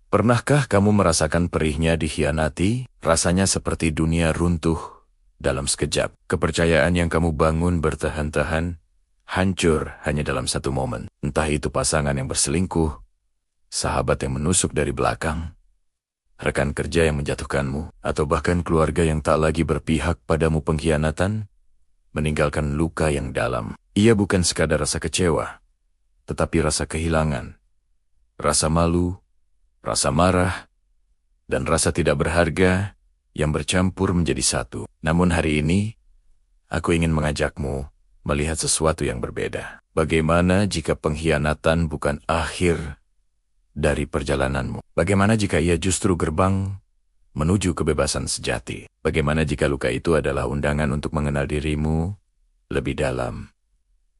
Pernahkah kamu merasakan perihnya dikhianati? Rasanya seperti dunia runtuh dalam sekejap. Kepercayaan yang kamu bangun bertahan-tahan hancur hanya dalam satu momen. Entah itu pasangan yang berselingkuh, sahabat yang menusuk dari belakang, rekan kerja yang menjatuhkanmu, atau bahkan keluarga yang tak lagi berpihak padamu. Pengkhianatan meninggalkan luka yang dalam. Ia bukan sekadar rasa kecewa, tetapi rasa kehilangan, rasa malu, rasa marah, dan rasa tidak berharga yang bercampur menjadi satu. Namun hari ini, aku ingin mengajakmu melihat sesuatu yang berbeda. Bagaimana jika pengkhianatan bukan akhir dari perjalananmu? Bagaimana jika ia justru gerbang menuju kebebasan sejati? Bagaimana jika luka itu adalah undangan untuk mengenal dirimu lebih dalam,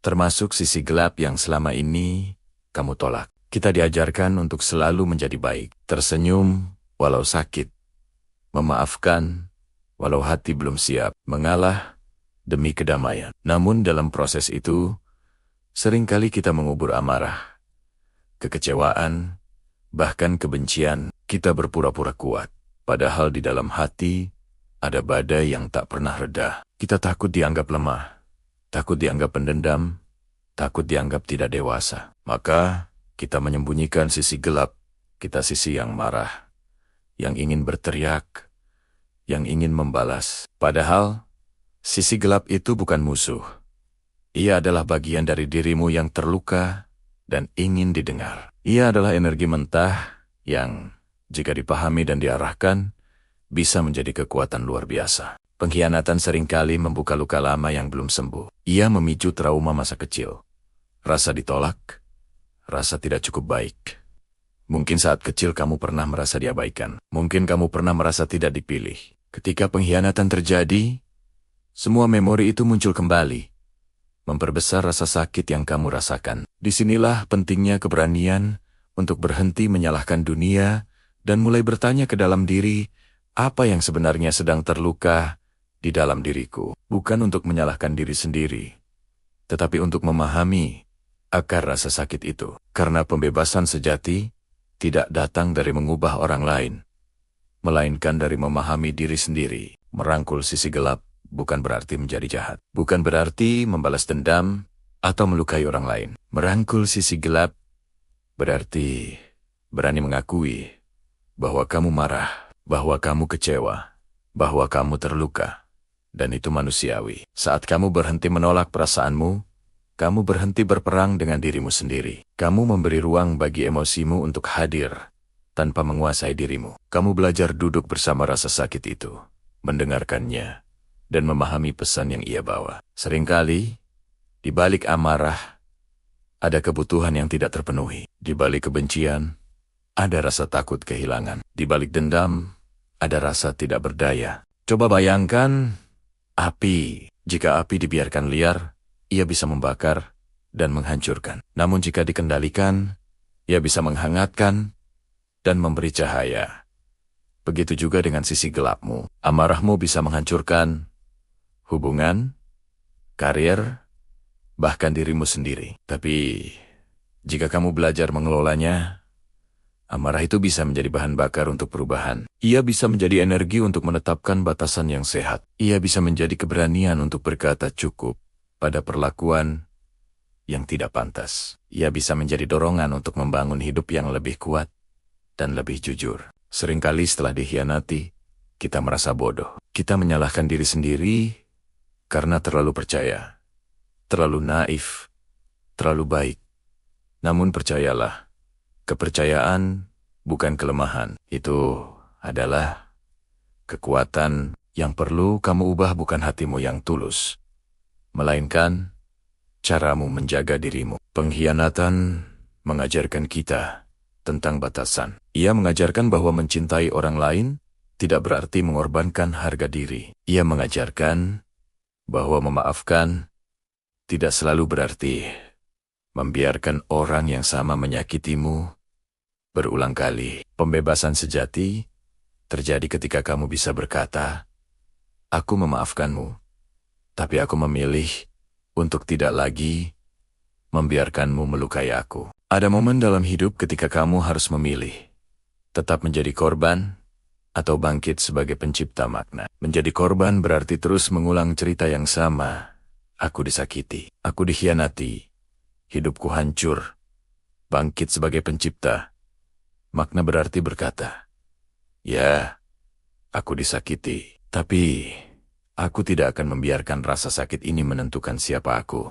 termasuk sisi gelap yang selama ini kamu tolak? Kita diajarkan untuk selalu menjadi baik, tersenyum walau sakit, memaafkan walau hati belum siap, mengalah demi kedamaian. Namun dalam proses itu, seringkali kita mengubur amarah, kekecewaan, bahkan kebencian. Kita berpura-pura kuat, padahal di dalam hati ada badai yang tak pernah reda. Kita takut dianggap lemah, takut dianggap pendendam, takut dianggap tidak dewasa. Maka kita menyembunyikan sisi gelap kita, sisi yang marah, yang ingin berteriak, yang ingin membalas. Padahal sisi gelap itu bukan musuh. Ia adalah bagian dari dirimu yang terluka dan ingin didengar. Ia adalah energi mentah yang, jika dipahami dan diarahkan, bisa menjadi kekuatan luar biasa. Pengkhianatan seringkali membuka luka lama yang belum sembuh. Ia memicu trauma masa kecil, rasa ditolak, rasa tidak cukup baik. Mungkin saat kecil kamu pernah merasa diabaikan. Mungkin kamu pernah merasa tidak dipilih. Ketika pengkhianatan terjadi, semua memori itu muncul kembali, memperbesar rasa sakit yang kamu rasakan. Disinilah pentingnya keberanian untuk berhenti menyalahkan dunia dan mulai bertanya ke dalam diri, apa yang sebenarnya sedang terluka di dalam diriku? Bukan untuk menyalahkan diri sendiri, tetapi untuk memahami akar rasa sakit itu. Karena pembebasan sejati tidak datang dari mengubah orang lain, melainkan dari memahami diri sendiri. Merangkul sisi gelap bukan berarti menjadi jahat, bukan berarti membalas dendam atau melukai orang lain. Merangkul sisi gelap berarti berani mengakui bahwa kamu marah, bahwa kamu kecewa, bahwa kamu terluka, dan itu manusiawi. Saat kamu berhenti menolak perasaanmu, kamu berhenti berperang dengan dirimu sendiri. Kamu memberi ruang bagi emosimu untuk hadir tanpa menguasai dirimu. Kamu belajar duduk bersama rasa sakit itu, mendengarkannya, dan memahami pesan yang ia bawa. Seringkali, di balik amarah, ada kebutuhan yang tidak terpenuhi. Di balik kebencian, ada rasa takut kehilangan. Di balik dendam, ada rasa tidak berdaya. Coba bayangkan api. Jika api dibiarkan liar, ia bisa membakar dan menghancurkan. Namun jika dikendalikan, ia bisa menghangatkan dan memberi cahaya. Begitu juga dengan sisi gelapmu. Amarahmu bisa menghancurkan hubungan, karir, bahkan dirimu sendiri. Tapi jika kamu belajar mengelolanya, amarah itu bisa menjadi bahan bakar untuk perubahan. Ia bisa menjadi energi untuk menetapkan batasan yang sehat. Ia bisa menjadi keberanian untuk berkata cukup pada perlakuan yang tidak pantas. Ia bisa menjadi dorongan untuk membangun hidup yang lebih kuat dan lebih jujur. Seringkali setelah dikhianati, kita merasa bodoh. Kita menyalahkan diri sendiri karena terlalu percaya, terlalu naif, terlalu baik. Namun percayalah, kepercayaan bukan kelemahan. Itu adalah kekuatan yang perlu kamu ubah, bukan hatimu yang tulus, melainkan caramu menjaga dirimu. Pengkhianatan mengajarkan kita tentang batasan. Ia mengajarkan bahwa mencintai orang lain tidak berarti mengorbankan harga diri. Ia mengajarkan bahwa memaafkan tidak selalu berarti membiarkan orang yang sama menyakitimu berulang kali. Pembebasan sejati terjadi ketika kamu bisa berkata, "Aku memaafkanmu, tapi aku memilih untuk tidak lagi membiarkanmu melukai aku." Ada momen dalam hidup ketika kamu harus memilih, Tetap menjadi korban, atau bangkit sebagai pencipta makna. Menjadi korban berarti terus mengulang cerita yang sama. Aku disakiti, aku dikhianati, hidupku hancur. Bangkit sebagai pencipta, makna berarti berkata, ya, aku disakiti, tapi aku tidak akan membiarkan rasa sakit ini menentukan siapa aku.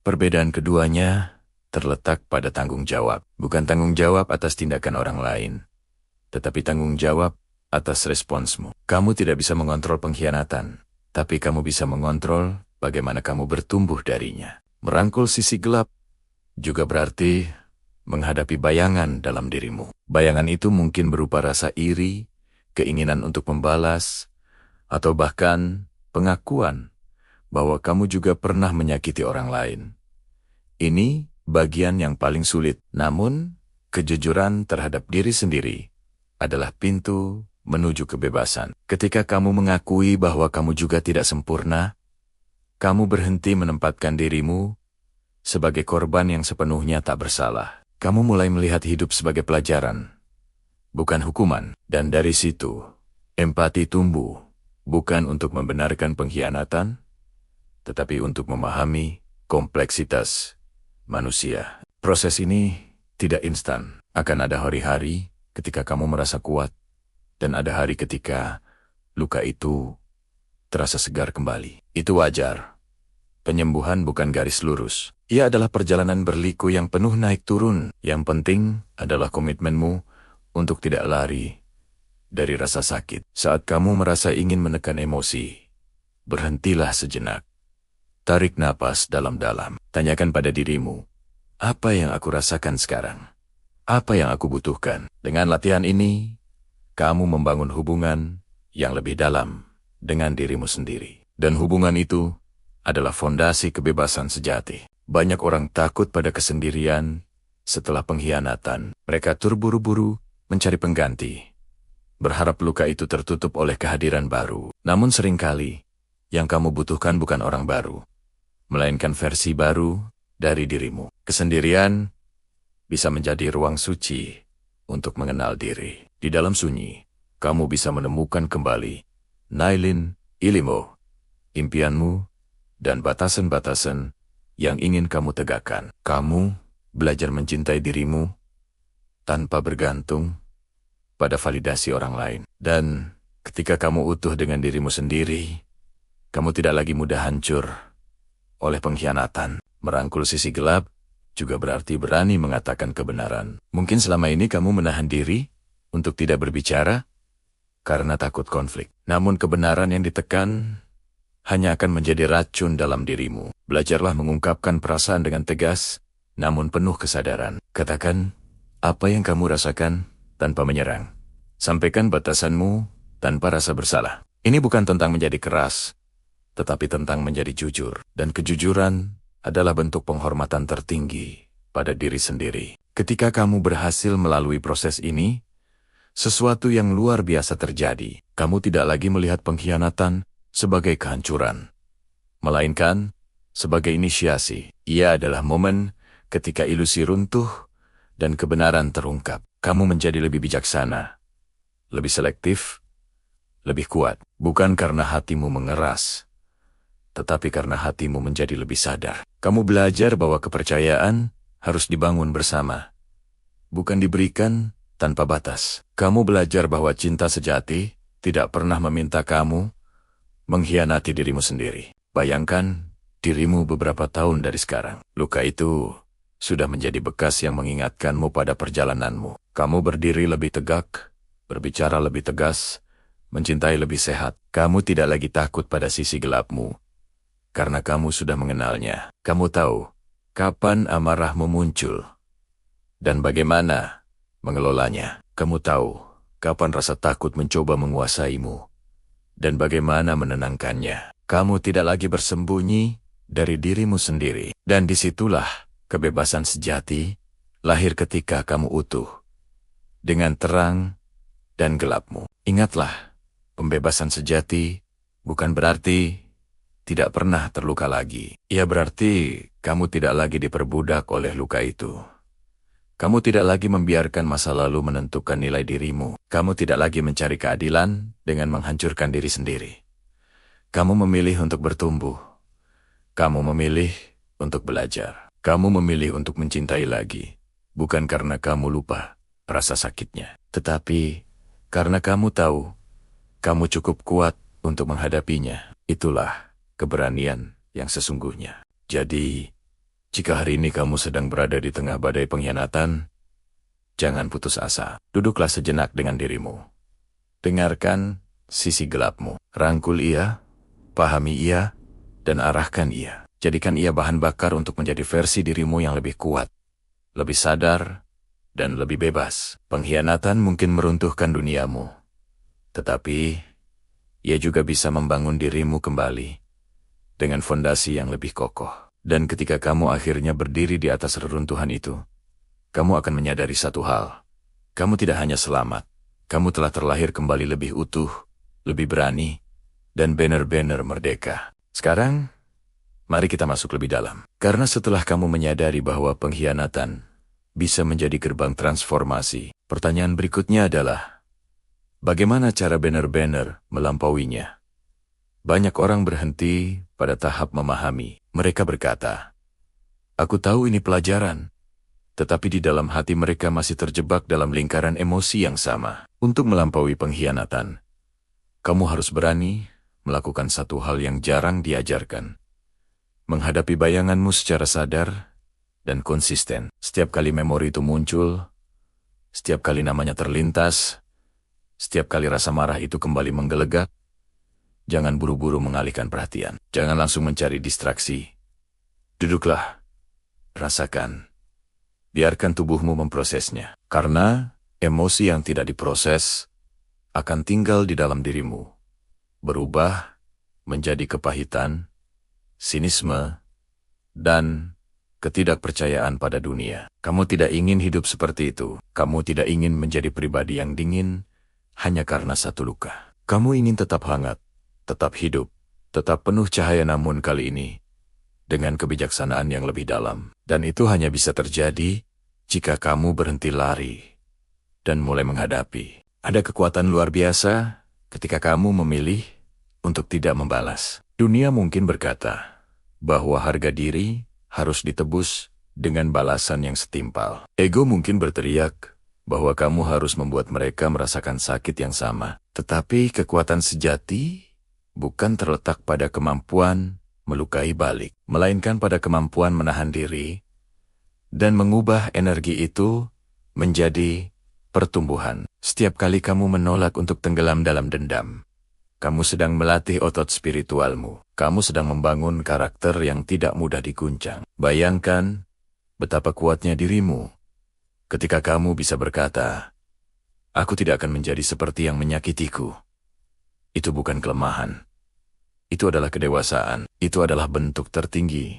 Perbedaan keduanya terletak pada tanggung jawab. Bukan tanggung jawab atas tindakan orang lain, tetapi tanggung jawab atas responsmu. Kamu tidak bisa mengontrol pengkhianatan, tapi kamu bisa mengontrol bagaimana kamu bertumbuh darinya. Merangkul sisi gelap juga berarti menghadapi bayangan dalam dirimu. Bayangan itu mungkin berupa rasa iri, keinginan untuk membalas, atau bahkan pengakuan bahwa kamu juga pernah menyakiti orang lain. Ini bagian yang paling sulit, namun kejujuran terhadap diri sendiri adalah pintu menuju kebebasan. Ketika kamu mengakui bahwa kamu juga tidak sempurna, kamu berhenti menempatkan dirimu sebagai korban yang sepenuhnya tak bersalah. Kamu mulai melihat hidup sebagai pelajaran, bukan hukuman. Dan dari situ, empati tumbuh, bukan untuk membenarkan pengkhianatan, tetapi untuk memahami kompleksitas manusia. Proses ini tidak instan. Akan ada hari-hari ketika kamu merasa kuat, dan ada hari ketika luka itu terasa segar kembali. Itu wajar. Penyembuhan bukan garis lurus. Ia adalah perjalanan berliku yang penuh naik turun. Yang penting adalah komitmenmu untuk tidak lari dari rasa sakit. Saat kamu merasa ingin menekan emosi, berhentilah sejenak. Tarik napas dalam-dalam. Tanyakan pada dirimu, apa yang aku rasakan sekarang? Apa yang aku butuhkan? Dengan latihan ini, kamu membangun hubungan yang lebih dalam dengan dirimu sendiri. Dan hubungan itu adalah fondasi kebebasan sejati. Banyak orang takut pada kesendirian setelah pengkhianatan. Mereka terburu-buru mencari pengganti, berharap luka itu tertutup oleh kehadiran baru. Namun seringkali, yang kamu butuhkan bukan orang baru, melainkan versi baru dari dirimu. Kesendirian bisa menjadi ruang suci untuk mengenal diri. Di dalam sunyi, kamu bisa menemukan kembali Nailin, Ilimo, impianmu, dan batasan-batasan yang ingin kamu tegakkan. Kamu belajar mencintai dirimu tanpa bergantung pada validasi orang lain. Dan ketika kamu utuh dengan dirimu sendiri, kamu tidak lagi mudah hancur oleh pengkhianatan. Merangkul sisi gelap juga berarti berani mengatakan kebenaran. Mungkin selama ini kamu menahan diri untuk tidak berbicara karena takut konflik. Namun kebenaran yang ditekan hanya akan menjadi racun dalam dirimu. Belajarlah mengungkapkan perasaan dengan tegas, namun penuh kesadaran. Katakan apa yang kamu rasakan tanpa menyerang. Sampaikan batasanmu tanpa rasa bersalah. Ini bukan tentang menjadi keras, tetapi tentang menjadi jujur. Dan kejujuran adalah bentuk penghormatan tertinggi pada diri sendiri. Ketika kamu berhasil melalui proses ini, sesuatu yang luar biasa terjadi. Kamu tidak lagi melihat pengkhianatan sebagai kehancuran, melainkan sebagai inisiasi. Ia adalah momen ketika ilusi runtuh dan kebenaran terungkap. Kamu menjadi lebih bijaksana, lebih selektif, lebih kuat. Bukan karena hatimu mengeras, tetapi karena hatimu menjadi lebih sadar. Kamu belajar bahwa kepercayaan harus dibangun bersama, bukan diberikan tanpa batas. Kamu belajar bahwa cinta sejati tidak pernah meminta kamu mengkhianati dirimu sendiri. Bayangkan dirimu beberapa tahun dari sekarang. Luka itu sudah menjadi bekas yang mengingatkanmu pada perjalananmu. Kamu berdiri lebih tegak, berbicara lebih tegas, mencintai lebih sehat. Kamu tidak lagi takut pada sisi gelapmu, karena kamu sudah mengenalnya. Kamu tahu kapan amarahmu muncul dan bagaimana mengelolanya. Kamu tahu kapan rasa takut mencoba menguasaimu dan bagaimana menenangkannya. Kamu tidak lagi bersembunyi dari dirimu sendiri. Dan disitulah kebebasan sejati lahir ketika kamu utuh dengan terang dan gelapmu. Ingatlah, pembebasan sejati bukan berarti tidak pernah terluka lagi. Ia berarti kamu tidak lagi diperbudak oleh luka itu. Kamu tidak lagi membiarkan masa lalu menentukan nilai dirimu. Kamu tidak lagi mencari keadilan dengan menghancurkan diri sendiri. Kamu memilih untuk bertumbuh. Kamu memilih untuk belajar. Kamu memilih untuk mencintai lagi. Bukan karena kamu lupa rasa sakitnya, tetapi karena kamu tahu kamu cukup kuat untuk menghadapinya. Itulah keberanian yang sesungguhnya. Jadi, jika hari ini kamu sedang berada di tengah badai pengkhianatan, jangan putus asa. Duduklah sejenak dengan dirimu. Dengarkan sisi gelapmu. Rangkul ia, pahami ia, dan arahkan ia. Jadikan ia bahan bakar untuk menjadi versi dirimu yang lebih kuat, lebih sadar, dan lebih bebas. Pengkhianatan mungkin meruntuhkan duniamu, tetapi ia juga bisa membangun dirimu kembali dengan fondasi yang lebih kokoh. Dan ketika kamu akhirnya berdiri di atas reruntuhan itu, kamu akan menyadari satu hal. Kamu tidak hanya selamat, kamu telah terlahir kembali lebih utuh, lebih berani, dan benar-benar merdeka. Sekarang, mari kita masuk lebih dalam. Karena setelah kamu menyadari bahwa pengkhianatan bisa menjadi gerbang transformasi, pertanyaan berikutnya adalah, bagaimana cara benar-benar melampauinya? Banyak orang berhenti pada tahap memahami. Mereka berkata, aku tahu ini pelajaran, tetapi di dalam hati mereka masih terjebak dalam lingkaran emosi yang sama. Untuk melampaui pengkhianatan, kamu harus berani melakukan satu hal yang jarang diajarkan. Menghadapi bayanganmu secara sadar dan konsisten. Setiap kali memori itu muncul, setiap kali namanya terlintas, setiap kali rasa marah itu kembali menggelegak, jangan buru-buru mengalihkan perhatian. Jangan langsung mencari distraksi. Duduklah, rasakan. Biarkan tubuhmu memprosesnya. Karena emosi yang tidak diproses akan tinggal di dalam dirimu, berubah menjadi kepahitan, sinisme, dan ketidakpercayaan pada dunia. Kamu tidak ingin hidup seperti itu. Kamu tidak ingin menjadi pribadi yang dingin hanya karena satu luka. Kamu ingin tetap hangat, tetap hidup, tetap penuh cahaya, namun kali ini dengan kebijaksanaan yang lebih dalam. Dan itu hanya bisa terjadi jika kamu berhenti lari dan mulai menghadapi. Ada kekuatan luar biasa ketika kamu memilih untuk tidak membalas. Dunia mungkin berkata bahwa harga diri harus ditebus dengan balasan yang setimpal. Ego mungkin berteriak bahwa kamu harus membuat mereka merasakan sakit yang sama. Tetapi kekuatan sejati bukan terletak pada kemampuan melukai balik, melainkan pada kemampuan menahan diri dan mengubah energi itu menjadi pertumbuhan. Setiap kali kamu menolak untuk tenggelam dalam dendam, kamu sedang melatih otot spiritualmu. Kamu sedang membangun karakter yang tidak mudah diguncang. Bayangkan betapa kuatnya dirimu ketika kamu bisa berkata, aku tidak akan menjadi seperti yang menyakitiku. Itu bukan kelemahan. Itu adalah kedewasaan. Itu adalah bentuk tertinggi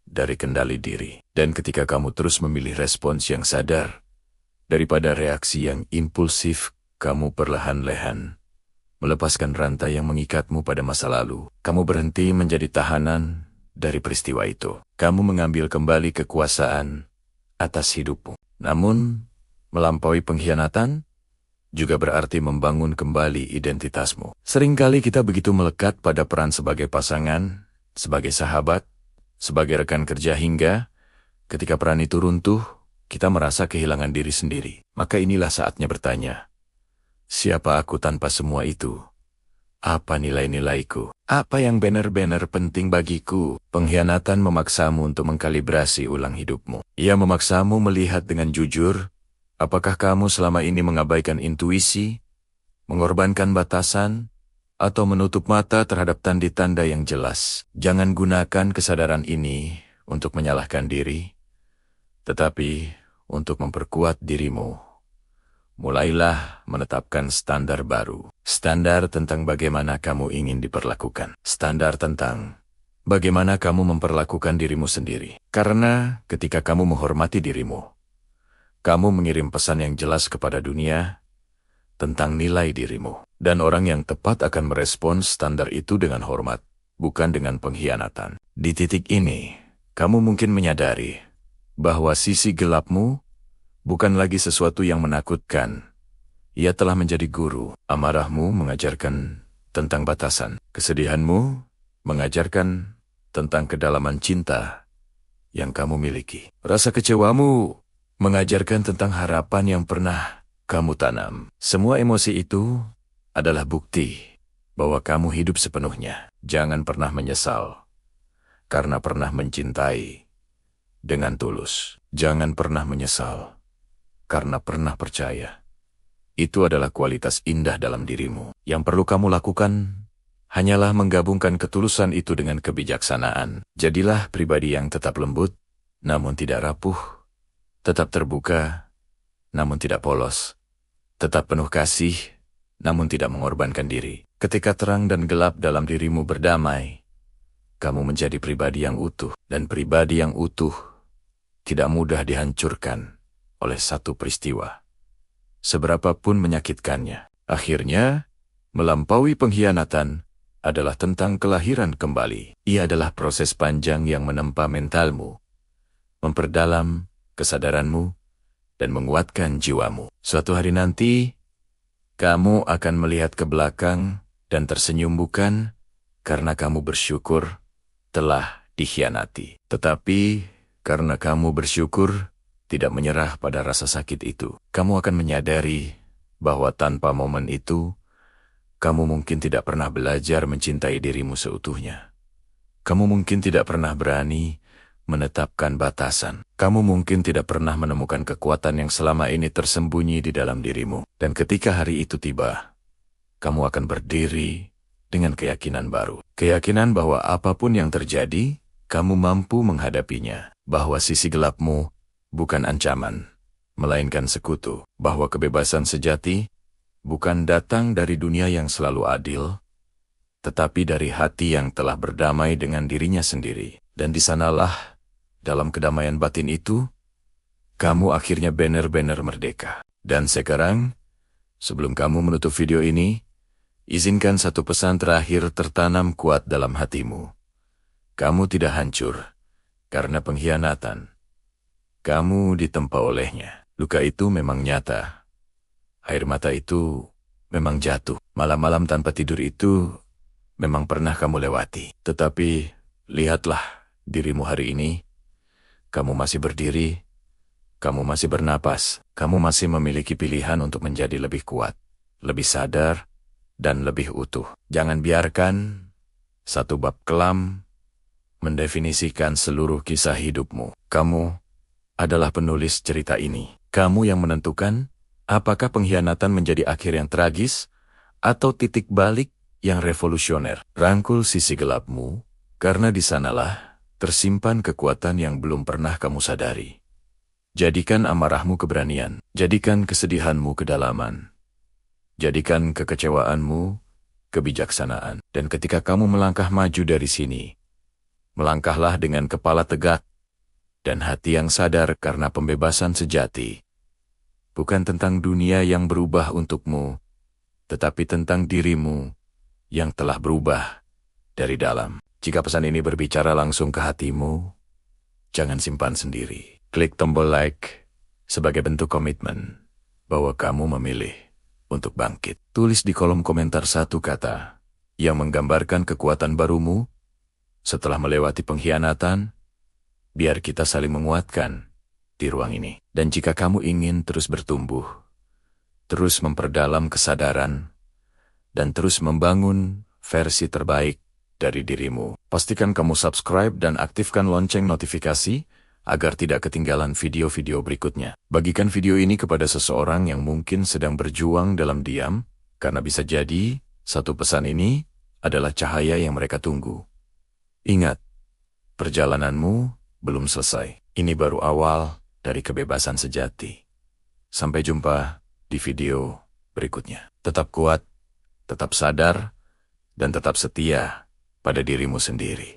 dari kendali diri. Dan ketika kamu terus memilih respons yang sadar, daripada reaksi yang impulsif, kamu perlahan-lahan melepaskan rantai yang mengikatmu pada masa lalu. Kamu berhenti menjadi tahanan dari peristiwa itu. Kamu mengambil kembali kekuasaan atas hidupmu. Namun, melampaui pengkhianatan juga berarti membangun kembali identitasmu. Seringkali kita begitu melekat pada peran sebagai pasangan, sebagai sahabat, sebagai rekan kerja, hingga ketika peran itu runtuh, kita merasa kehilangan diri sendiri. Maka inilah saatnya bertanya, siapa aku tanpa semua itu? Apa nilai-nilaiku? Apa yang benar-benar penting bagiku? Pengkhianatan memaksamu untuk mengkalibrasi ulang hidupmu. Ia memaksamu melihat dengan jujur, apakah kamu selama ini mengabaikan intuisi, mengorbankan batasan, atau menutup mata terhadap tanda-tanda yang jelas. Jangan gunakan kesadaran ini untuk menyalahkan diri, tetapi untuk memperkuat dirimu. Mulailah menetapkan standar baru. Standar tentang bagaimana kamu ingin diperlakukan. Standar tentang bagaimana kamu memperlakukan dirimu sendiri. Karena ketika kamu menghormati dirimu, kamu mengirim pesan yang jelas kepada dunia tentang nilai dirimu. Dan orang yang tepat akan merespons standar itu dengan hormat, bukan dengan pengkhianatan. Di titik ini, kamu mungkin menyadari bahwa sisi gelapmu bukan lagi sesuatu yang menakutkan. Ia telah menjadi guru. Amarahmu mengajarkan tentang batasan. Kesedihanmu mengajarkan tentang kedalaman cinta yang kamu miliki. Rasa kecewamu mengajarkan tentang harapan yang pernah kamu tanam. Semua emosi itu adalah bukti bahwa kamu hidup sepenuhnya. Jangan pernah menyesal karena pernah mencintai dengan tulus. Jangan pernah menyesal karena pernah percaya. Itu adalah kualitas indah dalam dirimu. Yang perlu kamu lakukan hanyalah menggabungkan ketulusan itu dengan kebijaksanaan. Jadilah pribadi yang tetap lembut, namun tidak rapuh. Tetap terbuka, namun tidak polos. Tetap penuh kasih, namun tidak mengorbankan diri. Ketika terang dan gelap dalam dirimu berdamai, kamu menjadi pribadi yang utuh. Dan pribadi yang utuh tidak mudah dihancurkan oleh satu peristiwa, seberapapun menyakitkannya. Akhirnya, melampaui pengkhianatan adalah tentang kelahiran kembali. Ia adalah proses panjang yang menempa mentalmu, memperdalam kesadaranmu, dan menguatkan jiwamu. Suatu hari nanti, kamu akan melihat ke belakang dan tersenyum bukan karena kamu bersyukur telah dikhianati, tetapi karena kamu bersyukur tidak menyerah pada rasa sakit itu. Kamu akan menyadari bahwa tanpa momen itu, kamu mungkin tidak pernah belajar mencintai dirimu seutuhnya. Kamu mungkin tidak pernah berani menetapkan batasan. Kamu mungkin tidak pernah menemukan kekuatan yang selama ini tersembunyi di dalam dirimu. Dan ketika hari itu tiba, kamu akan berdiri dengan keyakinan baru. Keyakinan bahwa apapun yang terjadi, kamu mampu menghadapinya. Bahwa sisi gelapmu bukan ancaman, melainkan sekutu. Bahwa kebebasan sejati bukan datang dari dunia yang selalu adil, tetapi dari hati yang telah berdamai dengan dirinya sendiri. Dan di sanalah, dalam kedamaian batin itu, kamu akhirnya benar-benar merdeka. Dan sekarang, sebelum kamu menutup video ini, izinkan satu pesan terakhir tertanam kuat dalam hatimu. Kamu tidak hancur karena pengkhianatan. Kamu ditempa olehnya. Luka itu memang nyata. Air mata itu memang jatuh. Malam-malam tanpa tidur itu memang pernah kamu lewati. Tetapi lihatlah dirimu hari ini. Kamu masih berdiri. Kamu masih bernapas. Kamu masih memiliki pilihan untuk menjadi lebih kuat, lebih sadar, dan lebih utuh. Jangan biarkan satu bab kelam mendefinisikan seluruh kisah hidupmu. Kamu adalah penulis cerita ini. Kamu yang menentukan apakah pengkhianatan menjadi akhir yang tragis atau titik balik yang revolusioner. Rangkul sisi gelapmu, karena di sanalah tersimpan kekuatan yang belum pernah kamu sadari. Jadikan amarahmu keberanian. Jadikan kesedihanmu kedalaman. Jadikan kekecewaanmu kebijaksanaan. Dan ketika kamu melangkah maju dari sini, melangkahlah dengan kepala tegak dan hati yang sadar, karena pembebasan sejati bukan tentang dunia yang berubah untukmu, tetapi tentang dirimu yang telah berubah dari dalam. Jika pesan ini berbicara langsung ke hatimu, jangan simpan sendiri. Klik tombol like sebagai bentuk komitmen bahwa kamu memilih untuk bangkit. Tulis di kolom komentar satu kata yang menggambarkan kekuatan barumu setelah melewati pengkhianatan, biar kita saling menguatkan di ruang ini. Dan jika kamu ingin terus bertumbuh, terus memperdalam kesadaran, dan terus membangun versi terbaik dari dirimu, pastikan kamu subscribe dan aktifkan lonceng notifikasi agar tidak ketinggalan video-video berikutnya. Bagikan video ini kepada seseorang yang mungkin sedang berjuang dalam diam, karena bisa jadi satu pesan ini adalah cahaya yang mereka tunggu. Ingat, perjalananmu belum selesai. Ini baru awal dari kebebasan sejati. Sampai jumpa di video berikutnya. Tetap kuat, tetap sadar, dan tetap setia pada dirimu sendiri.